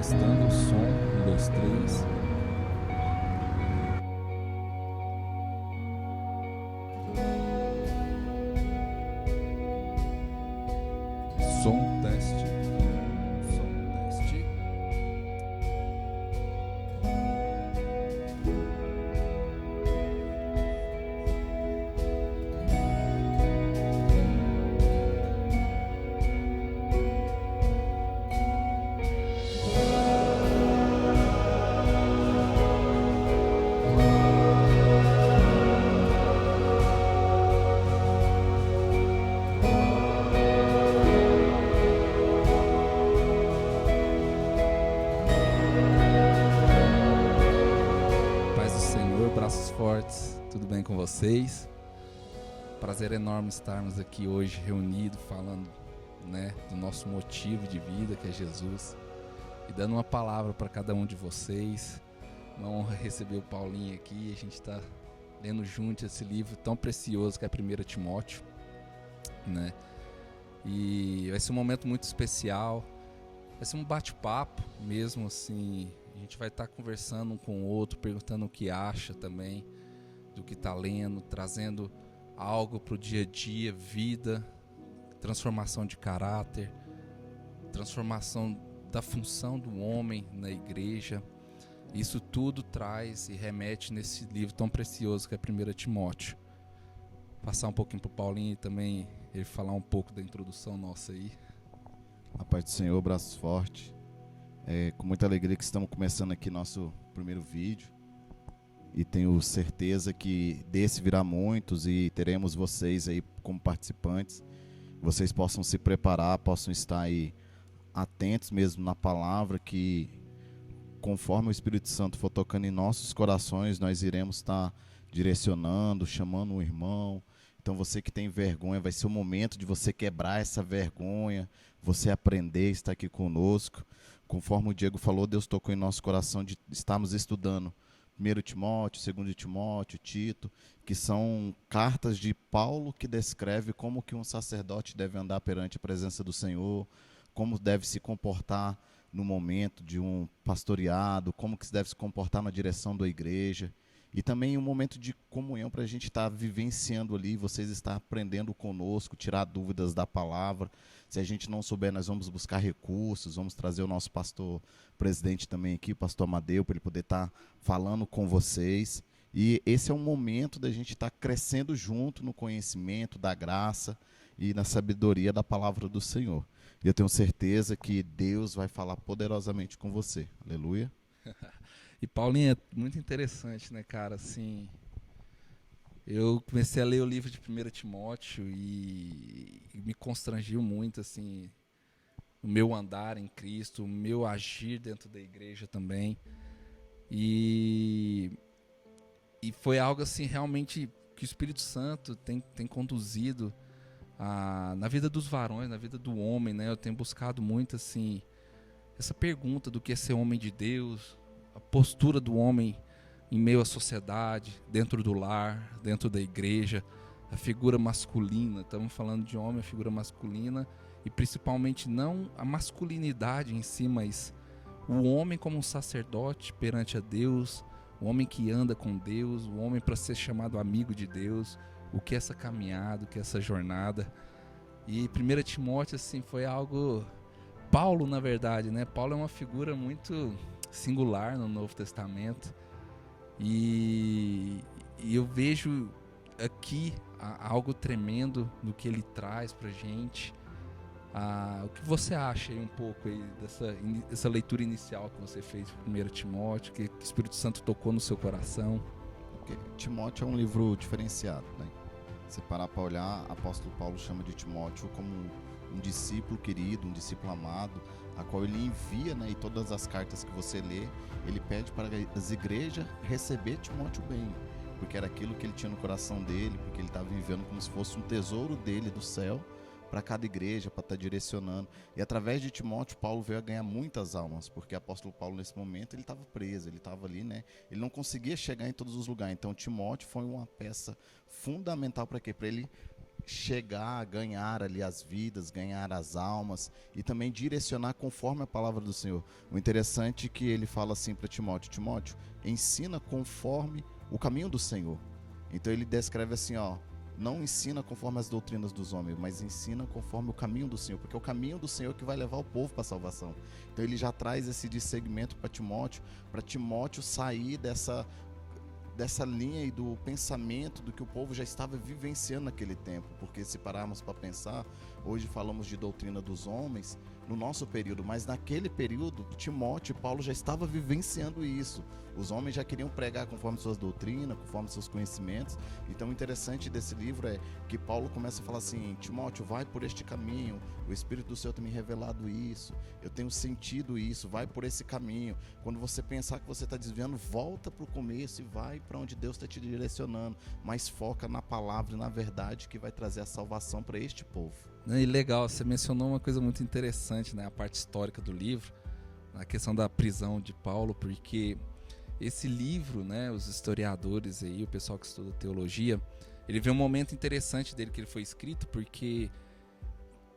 Testando o som, 1, 2, 3. Som, teste. Som, teste. Paz do Senhor, braços fortes, tudo bem com vocês? Prazer enorme estarmos aqui hoje reunidos, falando, do nosso motivo de vida, que é Jesus, e dando uma palavra para cada um de vocês. Uma honra receber o Paulinho aqui. A gente está lendo junto esse livro tão precioso que é 1 Timóteo, né? E vai ser um momento muito especial, vai ser um bate-papo mesmo, assim. A gente vai estar conversando um com o outro, perguntando o que acha também do que está lendo, trazendo algo para o dia a dia, vida, transformação de caráter, transformação da função do homem na igreja. Isso tudo traz e remete nesse livro tão precioso que é 1 Timóteo. Passar um pouquinho para o Paulinho também, ele falar um pouco da introdução nossa aí. A paz do Senhor, braços fortes. Com muita alegria que estamos começando aqui nosso primeiro vídeo. E tenho certeza que desse virá muitos e teremos vocês aí como participantes. Vocês possam se preparar, possam estar aí atentos mesmo na palavra, que conforme o Espírito Santo for tocando em nossos corações, nós iremos estar direcionando, chamando um irmão. Então você que tem vergonha, vai ser o momento de você quebrar essa vergonha, você aprender, estar aqui conosco. Conforme o Diego falou, Deus tocou em nosso coração de estarmos estudando 1 Timóteo, 2 Timóteo, Tito, que são cartas de Paulo que descreve como que um sacerdote deve andar perante a presença do Senhor, como deve se comportar no momento de um pastoreado, como que se deve se comportar na direção da igreja. E também um momento de comunhão para a gente estar vivenciando ali, vocês estar aprendendo conosco, tirar dúvidas da palavra. Se a gente não souber, nós vamos buscar recursos, vamos trazer o nosso pastor presidente também aqui, o pastor Amadeu, para ele poder estar falando com vocês. E esse é um momento da gente estar crescendo junto no conhecimento da graça e na sabedoria da palavra do Senhor. E eu tenho certeza que Deus vai falar poderosamente com você. Aleluia. E Paulinho, é muito interessante, né, cara? Assim, eu comecei a ler o livro de 1 Timóteo e me constrangiu muito, assim, o meu andar em Cristo, o meu agir dentro da igreja também. E foi algo, assim, realmente que o Espírito Santo tem conduzido na vida dos varões, na vida do homem, né? Eu tenho buscado muito, assim, essa pergunta do que é ser homem de Deus, a postura do homem em meio à sociedade, dentro do lar, dentro da igreja, a figura masculina. Estamos falando de homem, a figura masculina, e principalmente não a masculinidade em si, mas o homem como um sacerdote perante a Deus, o homem que anda com Deus, o homem para ser chamado amigo de Deus, o que é essa caminhada, o que é essa jornada. E 1 Timóteo, assim, foi algo... Paulo, na verdade, né? Paulo é uma figura muito singular no Novo Testamento, e eu vejo aqui algo tremendo no que ele traz pra gente. O que você acha aí um pouco aí dessa leitura inicial que você fez de 1 Timóteo, que o Espírito Santo tocou no seu coração? Porque Timóteo é um livro diferenciado, né? Se parar para olhar, o apóstolo Paulo chama de Timóteo como um discípulo querido, um discípulo amado, a qual ele envia, né? E todas as cartas que você lê, ele pede para as igrejas receber Timóteo bem, porque era aquilo que ele tinha no coração dele, porque ele estava vivendo como se fosse um tesouro dele do céu, para cada igreja, para estar direcionando. E através de Timóteo, Paulo veio a ganhar muitas almas, porque o apóstolo Paulo nesse momento ele estava preso, ele estava ali, né? Ele não conseguia chegar em todos os lugares. Então Timóteo foi uma peça fundamental para quê? Para ele chegar, ganhar ali as vidas, ganhar as almas e também direcionar conforme a palavra do Senhor. O interessante é que ele fala assim para Timóteo: Timóteo, ensina conforme o caminho do Senhor. Então ele descreve assim, ó: não ensina conforme as doutrinas dos homens, mas ensina conforme o caminho do Senhor, porque é o caminho do Senhor que vai levar o povo para a salvação. Então ele já traz esse discernimento para Timóteo sair dessa linha e do pensamento do que o povo já estava vivenciando naquele tempo. Porque se pararmos para pensar, hoje falamos de doutrina dos homens no nosso período, mas naquele período Timóteo e Paulo já estavam vivenciando isso. Os homens já queriam pregar conforme suas doutrinas, conforme seus conhecimentos. Então o interessante desse livro é que Paulo começa a falar assim: Timóteo, vai por este caminho, o Espírito do Senhor tem me revelado isso, eu tenho sentido isso, vai por esse caminho. Quando você pensar que você está desviando, volta para o começo e vai para onde Deus está te direcionando, mas foca na palavra e na verdade que vai trazer a salvação para este povo. E legal, você mencionou uma coisa muito interessante, né? A parte histórica do livro, a questão da prisão de Paulo, porque esse livro, né, os historiadores aí, o pessoal que estuda teologia, ele vê um momento interessante dele que ele foi escrito, porque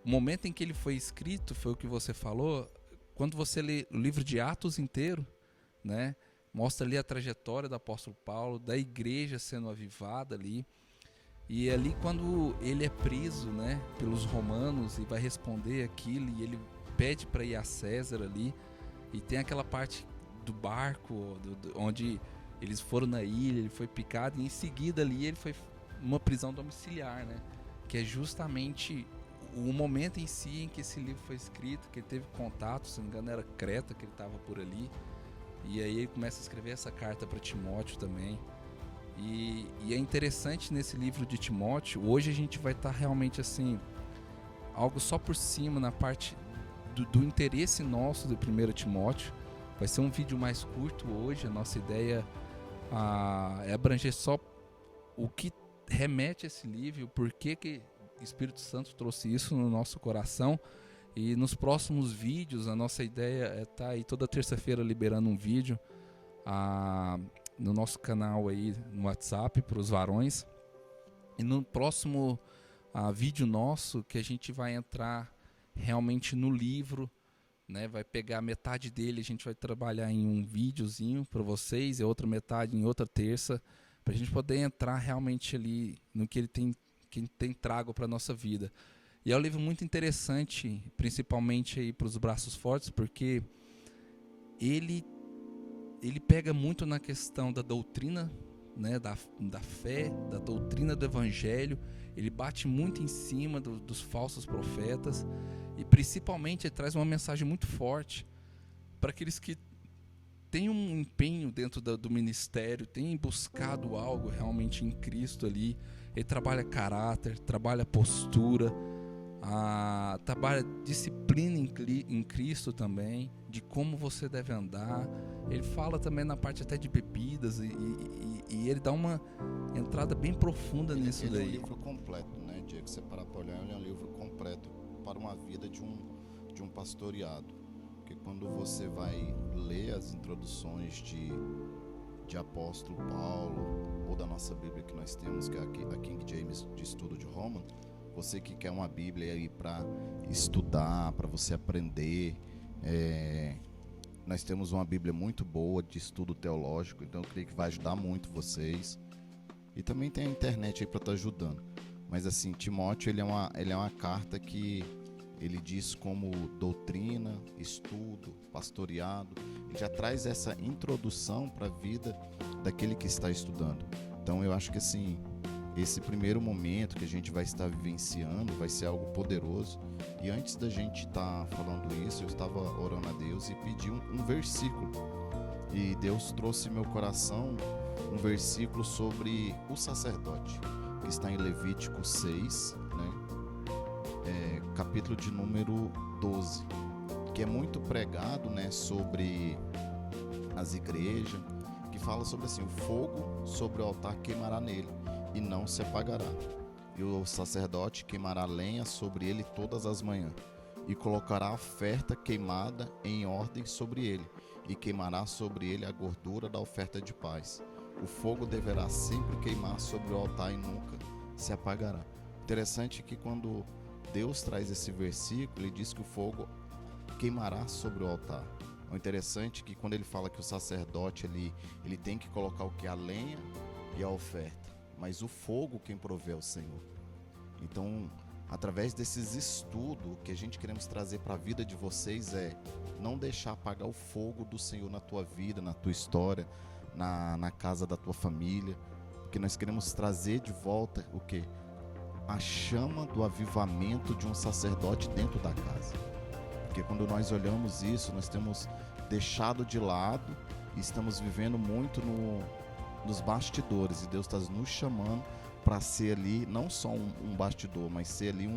o momento em que ele foi escrito foi o que você falou. Quando você lê o livro de Atos inteiro, né, mostra ali a trajetória do apóstolo Paulo, da igreja sendo avivada ali. E ali quando ele é preso, né, pelos romanos e vai responder aquilo, e ele pede para ir a César ali, e tem aquela parte do barco onde eles foram na ilha, ele foi picado, e em seguida ali ele foi uma prisão domiciliar, né, que é justamente o momento em si em que esse livro foi escrito, que ele teve contato, se não me engano era Creta que ele estava por ali, e aí ele começa a escrever essa carta para Timóteo também. E é interessante nesse livro de Timóteo, hoje a gente vai estar realmente assim, algo só por cima na parte do interesse nosso de 1 Timóteo. Vai ser um vídeo mais curto hoje, a nossa ideia é abranger só o que remete a esse livro, o porquê que o Espírito Santo trouxe isso no nosso coração. E nos próximos vídeos, a nossa ideia é estar aí toda terça-feira liberando um vídeo no nosso canal aí no WhatsApp para os varões. E no próximo vídeo nosso, que a gente vai entrar realmente no livro, né? Vai pegar metade dele, a gente vai trabalhar em um videozinho para vocês, e a outra metade em outra terça, para a gente poder entrar realmente ali no que ele tem trago para a nossa vida. E é um livro muito interessante, principalmente aí para os braços fortes, porque ele pega muito na questão da doutrina, né, da fé, da doutrina do evangelho. Ele bate muito em cima dos falsos profetas, e principalmente ele traz uma mensagem muito forte para aqueles que têm um empenho dentro do ministério, têm buscado algo realmente em Cristo ali. Ele trabalha caráter, trabalha postura, trabalha disciplina em Cristo também, de como você deve andar. Ele fala também na parte até de bebidas, e ele dá uma entrada bem profunda nisso daí. É um livro completo, né, Diego? Você parar para olhar, ele é um livro completo para uma vida de um pastoreado. Porque quando você vai ler as introduções de apóstolo Paulo, ou da nossa Bíblia que nós temos, que é a King James de Estudo de Roma, você que quer uma Bíblia aí para estudar, para você aprender, nós temos uma Bíblia muito boa de estudo teológico, então eu creio que vai ajudar muito vocês. E também tem a internet aí para estar ajudando. Mas assim, Timóteo ele é uma carta que ele diz como doutrina, estudo, pastoreado. Ele já traz essa introdução para a vida daquele que está estudando. Então eu acho que assim, esse primeiro momento que a gente vai estar vivenciando vai ser algo poderoso. E antes da gente estar falando isso, eu estava orando a Deus e pedi um versículo. E Deus trouxe meu coração um versículo sobre o sacerdote, que está em Levítico 6, né? Capítulo de número 12, que é muito pregado, né, sobre as igrejas, que fala sobre assim, o fogo sobre o altar queimará nele e não se apagará, e o sacerdote queimará lenha sobre ele todas as manhãs, e colocará a oferta queimada em ordem sobre ele, e queimará sobre ele a gordura da oferta de paz. O fogo deverá sempre queimar sobre o altar e nunca se apagará. Interessante que quando Deus traz esse versículo, ele diz que o fogo queimará sobre o altar. O interessante é que quando ele fala que o sacerdote ele tem que colocar o que? A lenha e a oferta, mas o fogo quem provê é o Senhor. Então, através desses estudos, o que a gente queremos trazer para a vida de vocês é não deixar apagar o fogo do Senhor na tua vida, na tua história, na casa da tua família, porque nós queremos trazer de volta o quê? A chama do avivamento de um sacerdote dentro da casa. Porque quando nós olhamos isso, nós temos deixado de lado e estamos vivendo muito nos bastidores, e Deus está nos chamando para ser ali não só um bastidor, mas ser ali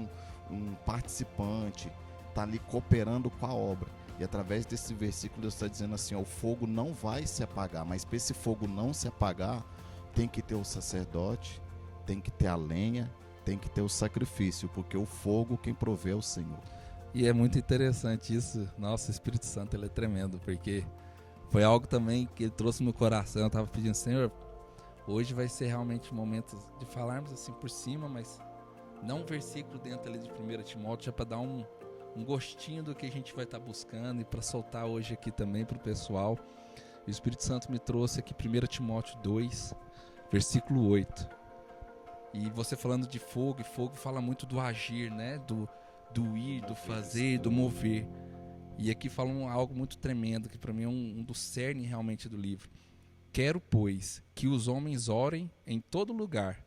um participante, tá ali cooperando com a obra. E através desse versículo Deus está dizendo assim, ó, o fogo não vai se apagar, mas para esse fogo não se apagar, tem que ter o sacerdote, tem que ter a lenha, tem que ter o sacrifício, porque o fogo quem provê é o Senhor. E é muito interessante isso. Nossa, o Espírito Santo, ele é tremendo, porque foi algo também que ele trouxe no coração. Eu estava pedindo, Senhor, hoje vai ser realmente um momento de falarmos assim por cima, mas não um versículo dentro ali de 1 Timóteo, já para dar um gostinho do que a gente vai estar buscando e para soltar hoje aqui também para o pessoal. O Espírito Santo me trouxe aqui 1 Timóteo 2, versículo 8. E você falando de fogo, e fogo fala muito do agir, né? Do ir, do fazer, do mover. E aqui falam algo muito tremendo, que para mim é um dos cerne realmente do livro. Quero, pois, que os homens orem em todo lugar,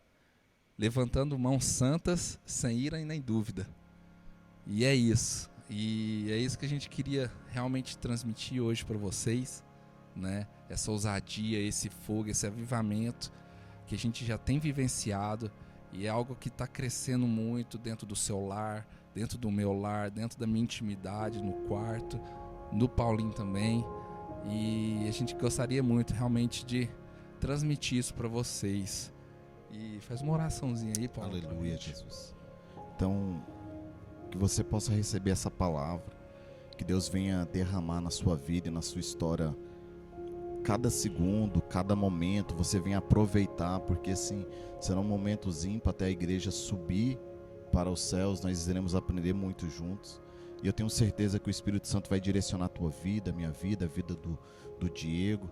levantando mãos santas, sem ira e nem dúvida. E é isso. E é isso que a gente queria realmente transmitir hoje para vocês, né? Essa ousadia, esse fogo, esse avivamento que a gente já tem vivenciado, e é algo que está crescendo muito dentro do seu lar, dentro do meu lar, dentro da minha intimidade, no quarto, no Paulinho também. E a gente gostaria muito realmente de transmitir isso para vocês. E faz uma oraçãozinha aí, Paulo. Aleluia, Jesus. Então, que você possa receber essa palavra, que Deus venha derramar na sua vida e na sua história, cada segundo, cada momento, você venha aproveitar, porque assim, serão momentos ímpares até a igreja subir para os céus, nós iremos aprender muito juntos. E eu tenho certeza que o Espírito Santo vai direcionar a tua vida, a minha vida, a vida do Diego.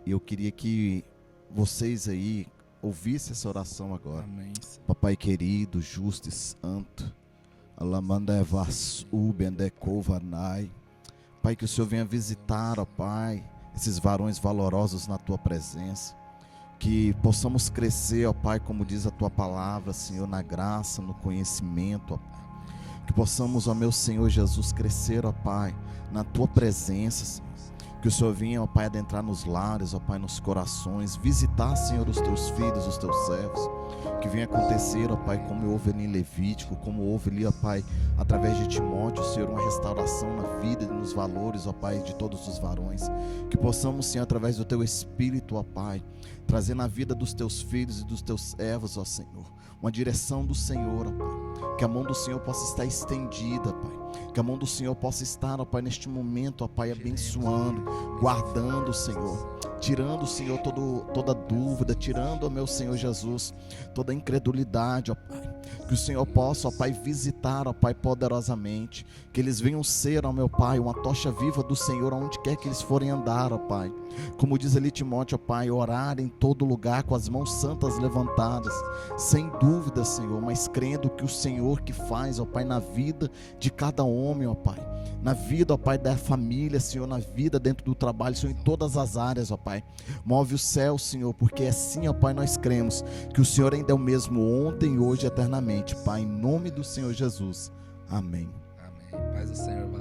E eu queria que vocês aí ouvissem essa oração agora. Amém. Papai querido, justo e santo, Pai, que o Senhor venha visitar, ó Pai, esses varões valorosos na tua presença. Que possamos crescer, ó Pai, como diz a tua palavra, Senhor, na graça, no conhecimento, ó Pai. Que possamos, ó meu Senhor Jesus, crescer, ó Pai, na tua presença, Senhor. Que o Senhor venha, ó Pai, adentrar nos lares, ó Pai, nos corações, visitar, Senhor, os teus filhos, os teus servos. Que venha acontecer, ó Pai, como houve ali em Levítico, como houve ali, ó Pai, através de Timóteo, Senhor, uma restauração na vida e nos valores, ó Pai, de todos os varões. Que possamos, Senhor, através do teu Espírito, ó Pai, trazer na vida dos teus filhos e dos teus servos, ó Senhor, uma direção do Senhor, ó Pai. Que a mão do Senhor possa estar estendida, Pai. Que a mão do Senhor possa estar, ó Pai, neste momento, ó Pai, abençoando, guardando, Senhor. Tirando, Senhor, toda dúvida, tirando, ó meu Senhor Jesus, toda incredulidade, ó Pai. Que o Senhor possa, ó Pai, visitar, ó Pai, poderosamente. Que eles venham ser, ó meu Pai, uma tocha viva do Senhor, aonde quer que eles forem andar, ó Pai. Como diz ali Timóteo, ó Pai, orar em todo lugar com as mãos santas levantadas, sem dúvida, Senhor, mas crendo que o Senhor que faz, ó Pai, na vida de cada homem, ó Pai, na vida, ó Pai, da família, Senhor, na vida dentro do trabalho, Senhor, em todas as áreas, ó Pai. Move o céu, Senhor, porque assim, ó Pai, nós cremos que o Senhor ainda é o mesmo ontem, hoje e eternamente, Pai, em nome do Senhor Jesus. Amém. Amém. Paz do Senhor.